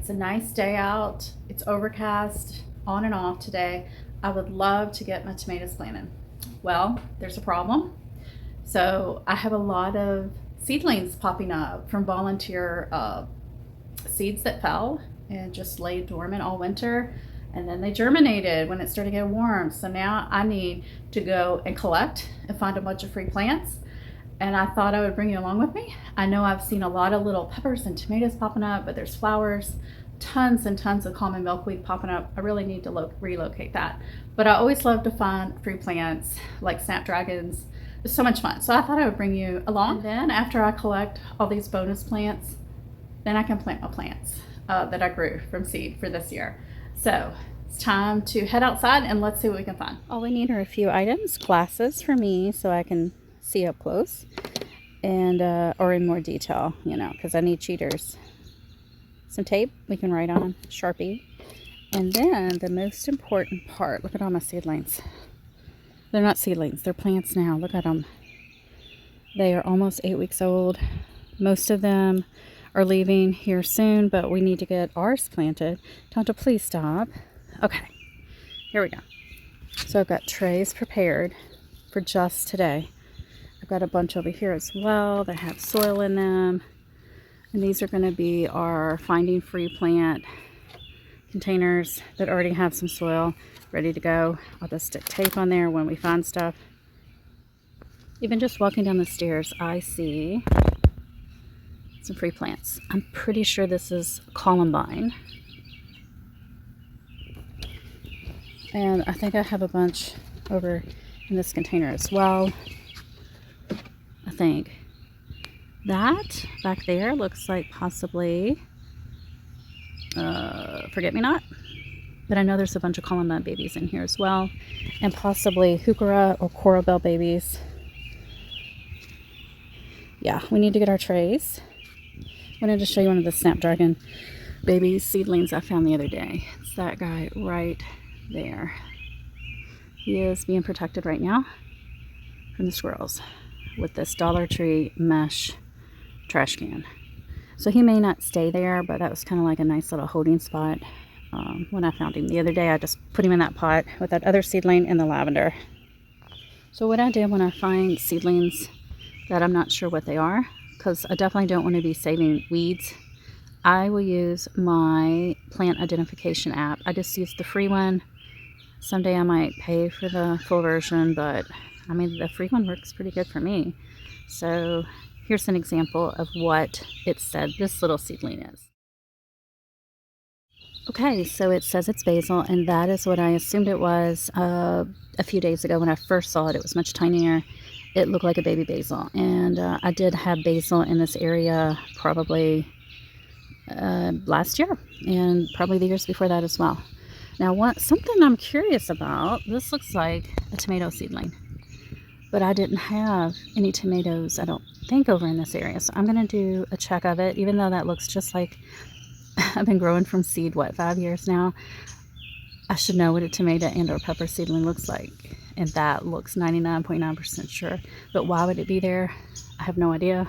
It's a nice day out. It's overcast on and off today. I would love to get my tomatoes planted. Well, there's a problem. So I have a lot of seedlings popping up from volunteer seeds that fell and just lay dormant all winter. And then they germinated when it started to get warm. So now I need to go and collect and find a bunch of free plants. And I thought I would bring you along with me. I know I've seen a lot of little peppers and tomatoes popping up, but there's flowers, tons and tons of common milkweed popping up. I really need to relocate that. But I always love to find free plants like snapdragons. It's so much fun. So I thought I would bring you along. And then after I collect all these bonus plants, then I can plant my plants that I grew from seed for this year. So it's time to head outside and let's see what we can find. All we need are a few items, glasses for me so I can see up close, and or in more detail, you know, because I need cheaters. Some tape we can write on, Sharpie, and then the most important part, look at all my seedlings. They're not seedlings, they're plants now. Look at them. They are almost 8 weeks old. Most of them are leaving here soon, but we need to get ours planted. Tonto, please stop. Okay, here we go. So I've got trays prepared for just today. I've got a bunch over here as well that have soil in them. And these are going to be our Finding Free Plant containers that already have some soil ready to go. I'll just stick tape on there when we find stuff. Even just walking down the stairs, I see some free plants. I'm pretty sure this is columbine. And I think I have a bunch over in this container as well. I think that back there looks like possibly forget-me-not, but I know there's a bunch of columbine babies in here as well, and possibly heuchera or coral bell babies. Yeah, we need to get our trays. I wanted to show you one of the snapdragon baby seedlings I found the other day. It's that guy right there. He is being protected right now from the squirrels with this Dollar Tree mesh trash can. So he may not stay there, but that was kind of like a nice little holding spot when I found him the other day. I just put him in that pot with that other seedling and the lavender. So what I did when I find seedlings that I'm not sure what they are, because I definitely don't want to be saving weeds, I will use my plant identification app. I just use the free one. Someday I might pay for the full version, but I mean, the free one works pretty good for me. So here's an example of what it said this little seedling is. Okay, so it says it's basil, and that is what I assumed it was a few days ago when I first saw it. It was much tinier. It looked like a baby basil, and I did have basil in this area probably last year, and probably the years before that as well. Now, something I'm curious about, this looks like a tomato seedling, but I didn't have any tomatoes, I don't think, over in this area. So I'm going to do a check of it, even though that looks just like I've been growing from seed, 5 years now. I should know what a tomato and or pepper seedling looks like. And that looks 99.9% sure. But why would it be there? I have no idea.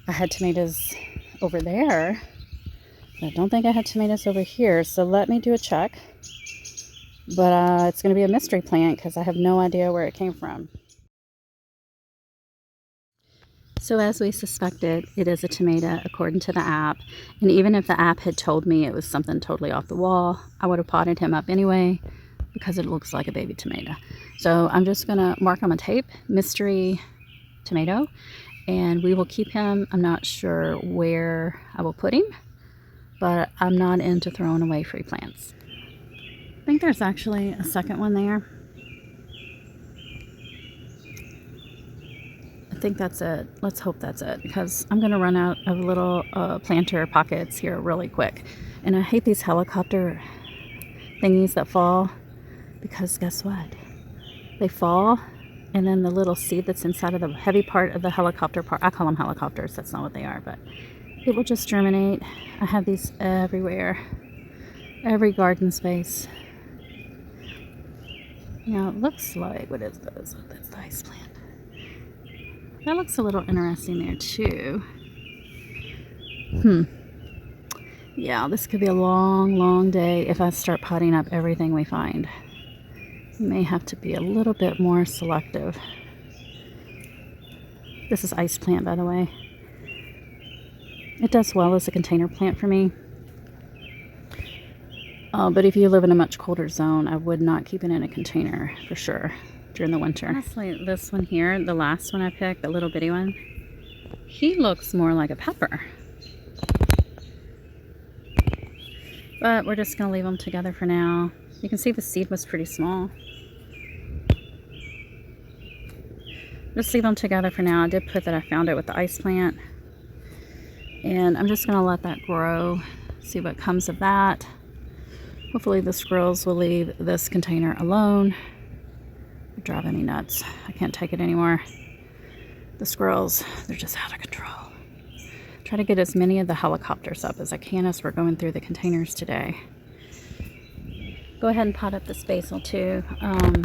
I had tomatoes over there. I don't think I had tomatoes over here. So let me do a check. But it's going to be a mystery plant because I have no idea where it came from. So as we suspected, it is a tomato according to the app. And even if the app had told me it was something totally off the wall, I would have potted him up anyway because it looks like a baby tomato. So I'm just going to mark on my tape, mystery tomato, and we will keep him. I'm not sure where I will put him, but I'm not into throwing away free plants. I think there's actually a second one there. I think that's it. Let's hope that's it, because I'm going to run out of little planter pockets here really quick. And I hate these helicopter thingies that fall, because guess what? They fall, and then the little seed that's inside of the heavy part of the helicopter part, I call them helicopters, that's not what they are, but it will just germinate. I have these everywhere, every garden space. Now it looks like, what is this? Oh, that's the ice plant. That looks a little interesting there too. Yeah, this could be a long, long day if I start potting up everything we find. We may have to be a little bit more selective. This is ice plant, by the way. It does well as a container plant for me. But if you live in a much colder zone, I would not keep it in a container for sure during the winter. Honestly, this one here, the last one I picked, the little bitty one, he looks more like a pepper. But we're just going to leave them together for now. You can see the seed was pretty small. Just leave them together for now. I did put that I found it with the ice plant. And I'm just going to let that grow, see what comes of that. Hopefully the squirrels will leave this container alone. They're driving me nuts. I can't take it anymore. The squirrels, they're just out of control. Try to get as many of the helicopters up as I can as we're going through the containers today. Go ahead and pot up this basil too. I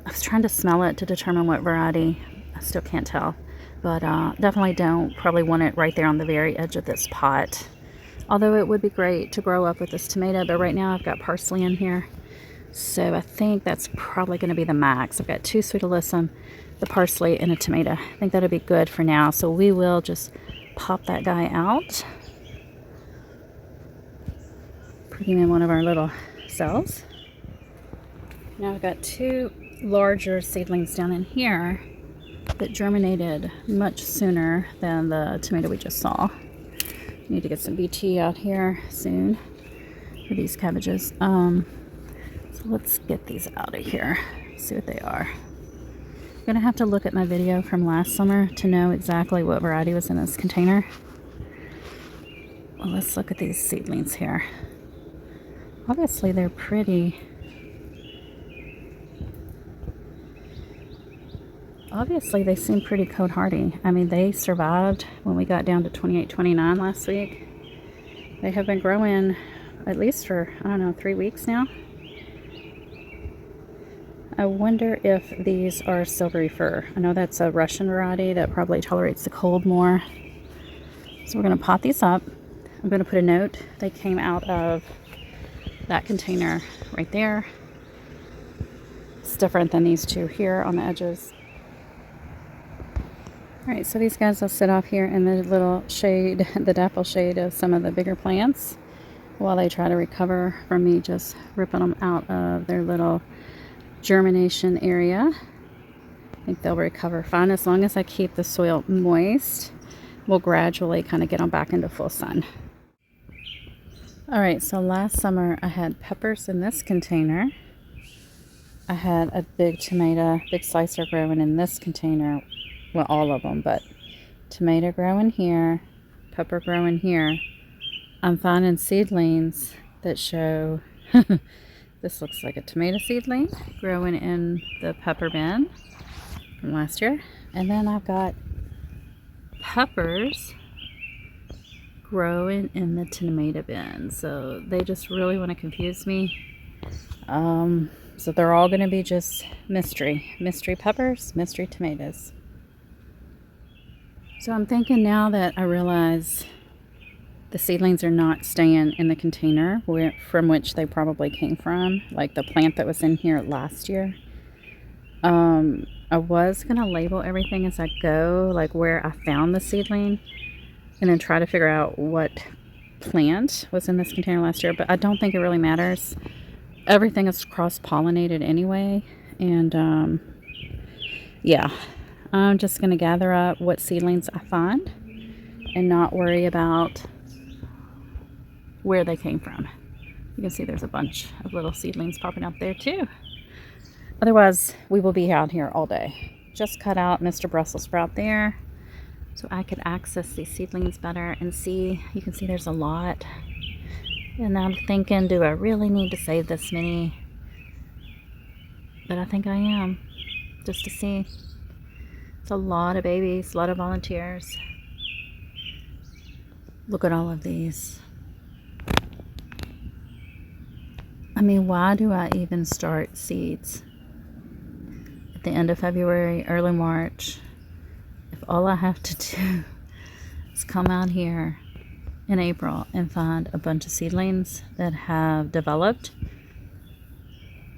was trying to smell it to determine what variety. I still can't tell. But definitely don't probably want it right there on the very edge of this pot. Although it would be great to grow up with this tomato, but right now I've got parsley in here. So I think that's probably going to be the max. I've got 2 sweet alyssum, the parsley, and a tomato. I think that'll be good for now. So we will just pop that guy out. Put him in one of our little cells. Now I've got 2 larger seedlings down in here that germinated much sooner than the tomato we just saw. Need to get some BT out here soon for these cabbages. So let's get these out of here, see what they are. I'm gonna have to look at my video from last summer to know exactly what variety was in this container. Well, let's look at these seedlings here. Obviously they're pretty. Obviously they seem pretty cold hardy. I mean, they survived when we got down to 28, 29 last week. They have been growing at least for, I don't know, 3 weeks now. I wonder if these are silvery fir. I know that's a Russian variety that probably tolerates the cold more. So we're going to pot these up. I'm going to put a note. They came out of that container right there. It's different than these 2 here on the edges. Alright, so these guys will sit off here in the little shade, the dapple shade of some of the bigger plants while they try to recover from me just ripping them out of their little germination area. I think they'll recover fine as long as I keep the soil moist. We'll gradually kind of get them back into full sun. Alright, so last summer I had peppers in this container. I had a big tomato, big slicer growing in this container. Well, all of them, but tomato growing here, pepper growing here. I'm finding seedlings that show, this looks like a tomato seedling growing in the pepper bin from last year. And then I've got peppers growing in the tomato bin. So they just really want to confuse me. So they're all going to be just mystery. Mystery peppers, mystery tomatoes. So I'm thinking now that I realize the seedlings are not staying in the container from which they probably came from, like the plant that was in here last year. I was going to label everything as I go, like where I found the seedling, and then try to figure out what plant was in this container last year, but I don't think it really matters. Everything is cross-pollinated anyway, and yeah. I'm just going to gather up what seedlings I find and not worry about where they came from. You can see there's a bunch of little seedlings popping up there too. Otherwise, we will be out here all day. Just cut out Mr. Brussels sprout there so I could access these seedlings better and see. You can see there's a lot. And I'm thinking, do I really need to save this many? But I think I am, just to see. It's a lot of babies, a lot of volunteers. Look at all of these. I mean, why do I even start seeds at the end of February, early March, if all I have to do is come out here in April and find a bunch of seedlings that have developed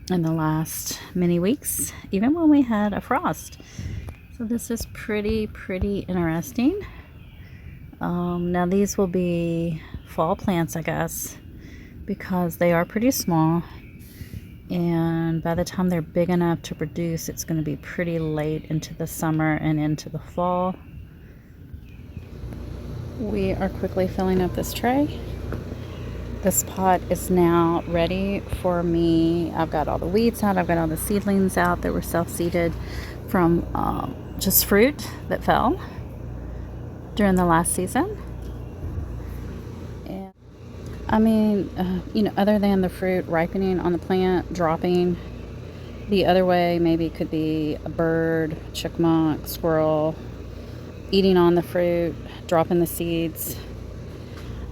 in the last many weeks, even when we had a frost. So this is pretty interesting. Now these will be fall plants, I guess, because they are pretty small, and by the time they're big enough to produce, it's going to be pretty late into the summer and into the fall. We are quickly filling up this tray. This pot is now ready for me. I've got all the weeds out. I've got all the seedlings out that were self-seeded from just fruit that fell during the last season. And I mean, other than the fruit ripening on the plant, dropping, the other way maybe could be a bird, chipmunk, squirrel eating on the fruit, dropping the seeds.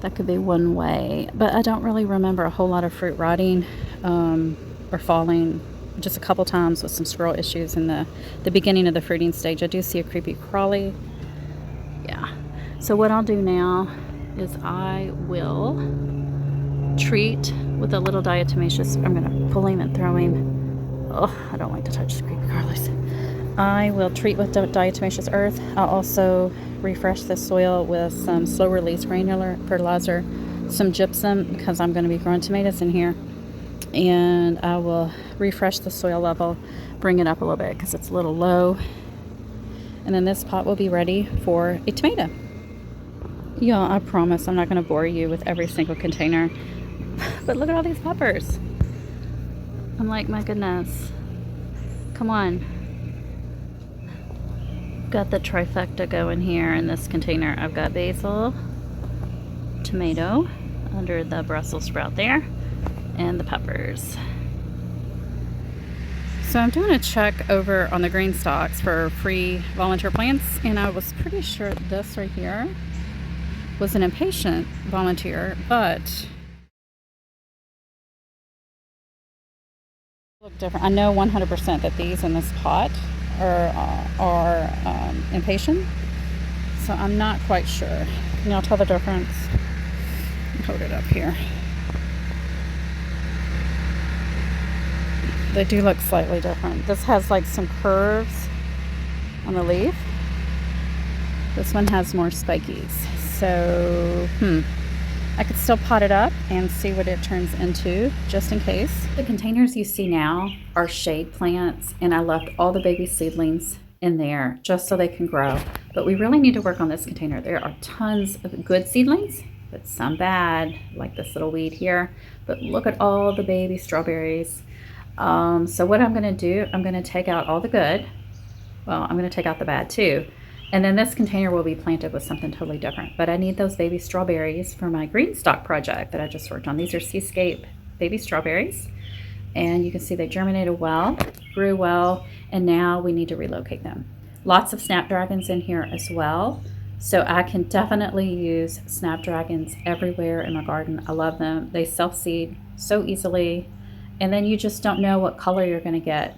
That could be one way, but I don't really remember a whole lot of fruit rotting or falling. Just a couple times with some squirrel issues in the beginning of the fruiting stage. I do see a creepy crawly. Yeah. So what I'll do now is I will treat with a little diatomaceous. I'm going to pull him and throw him. Oh, I don't like to touch the creepy crawlies. I will treat with diatomaceous earth. I'll also refresh the soil with some slow release granular fertilizer, some gypsum, because I'm going to be growing tomatoes in here, and I will refresh the soil level, bring it up a little bit because it's a little low, and then this pot will be ready for a tomato. Y'all, I promise I'm not going to bore you with every single container, but look at all these peppers. I'm like, my goodness, come on. Got the trifecta going here in this container. I've got basil, tomato under the Brussels sprout there, and the peppers. So I'm doing a check over on the green stocks for free volunteer plants, and I was pretty sure this right here was an impatient volunteer, but look different. I know 100% that these in this pot are impatient, so I'm not quite sure. Can y'all tell the difference? Hold it up here. They do look slightly different. This has like some curves on the leaf. This one has more spikies. So I could still pot it up and see what it turns into, just in case. The containers you see now are shade plants, and I left all the baby seedlings in there just so they can grow. But we really need to work on this container. There are tons of good seedlings, but some bad, like this little weed here. But look at all the baby strawberries. So what I'm gonna do, I'm gonna take out all the good. Well, I'm gonna take out the bad too. And then this container will be planted with something totally different. But I need those baby strawberries for my green stock project that I just worked on. These are Seascape baby strawberries. And you can see they germinated well, grew well, and now we need to relocate them. Lots of snapdragons in here as well. So I can definitely use snapdragons everywhere in my garden. I love them. They self-seed so easily. And then you just don't know what color you're gonna get.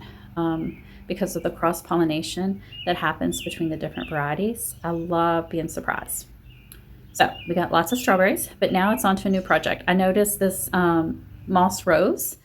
Because of the cross-pollination that happens between the different varieties. I love being surprised. So we got lots of strawberries, but now it's on to a new project. I noticed this moss rose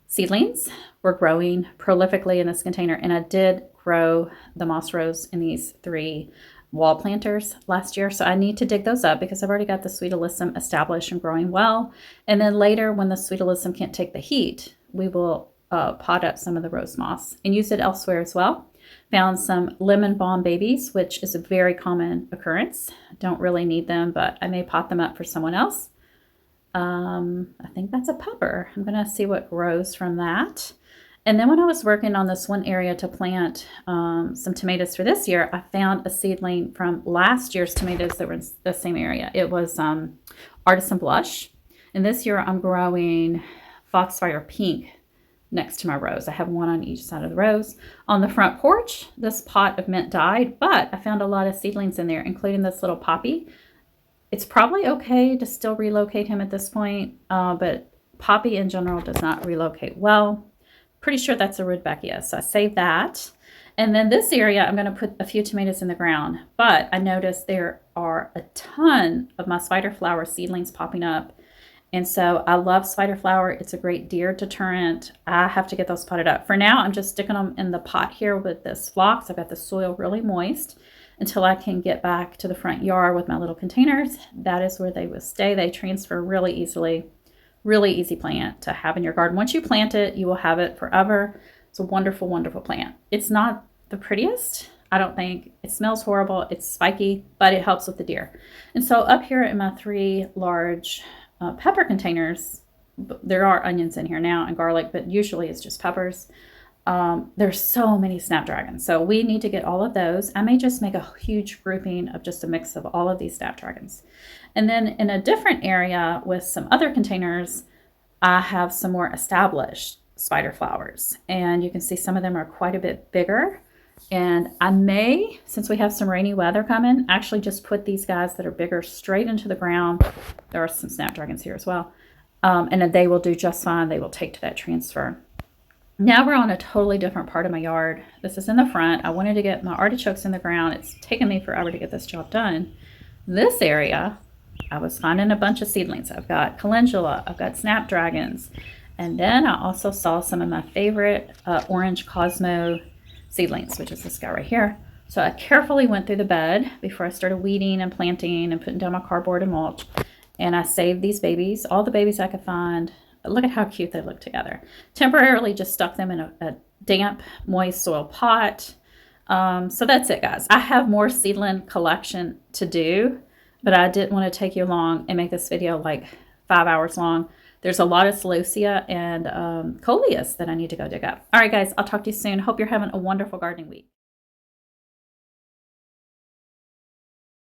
seedlings were growing prolifically in this container, and I did grow the moss rose in these 3 wall planters last year. So I need to dig those up because I've already got the Sweet Alyssum established and growing well. And then later, when the Sweet Alyssum can't take the heat, we will pot up some of the rose moss and use it elsewhere as well. Found some lemon balm babies, which is a very common occurrence. Don't really need them, but I may pot them up for someone else. I think that's a pepper. I'm gonna see what grows from that. And then when I was working on this one area to plant some tomatoes for this year, I found a seedling from last year's tomatoes that were in the same area. It was Artisan Blush. And this year I'm growing Foxfire Pink next to my rose. I have one on each side of the rose. On the front porch, this pot of mint died, but I found a lot of seedlings in there, including this little poppy. It's probably okay to still relocate him at this point, but poppy in general does not relocate well. Pretty sure that's a Rudbeckia, so I saved that. And then this area, I'm going to put a few tomatoes in the ground, but I noticed there are a ton of my spider flower seedlings popping up. And so I love spider flower. It's a great deer deterrent. I have to get those potted up. For now, I'm just sticking them in the pot here with this phlox. I've got the soil really moist until I can get back to the front yard with my little containers. That is where they will stay. They transfer really easily. Really easy plant to have in your garden. Once you plant it, you will have it forever. It's a wonderful, wonderful plant. It's not the prettiest, I don't think. It smells horrible. It's spiky, but it helps with the deer. And so up here in my 3 large pepper containers, there are onions in here now and garlic, but usually it's just peppers. There's so many snapdragons. So we need to get all of those. I may just make a huge grouping of just a mix of all of these snapdragons. And then in a different area with some other containers, I have some more established spider flowers. And you can see some of them are quite a bit bigger. And I may, since we have some rainy weather coming, actually just put these guys that are bigger straight into the ground. There are some snapdragons here as well. And then they will do just fine. They will take to that transfer. Now we're on a totally different part of my yard. This is in the front. I wanted to get my artichokes in the ground. It's taken me forever to get this job done. This area, I was finding a bunch of seedlings. I've got calendula, I've got snapdragons, and then I also saw some of my favorite orange Cosmo seedlings, which is this guy right here. So I carefully went through the bed before I started weeding and planting and putting down my cardboard and mulch. And I saved these babies, all the babies I could find. Look at how cute they look together. Temporarily just stuck them in a damp, moist soil pot. So that's it, guys. I have more seedling collection to do, but I didn't want to take you along and make this video like 5 hours long. There's a lot of celosia and coleus that I need to go dig up. All right, guys, I'll talk to you soon. Hope you're having a wonderful gardening week.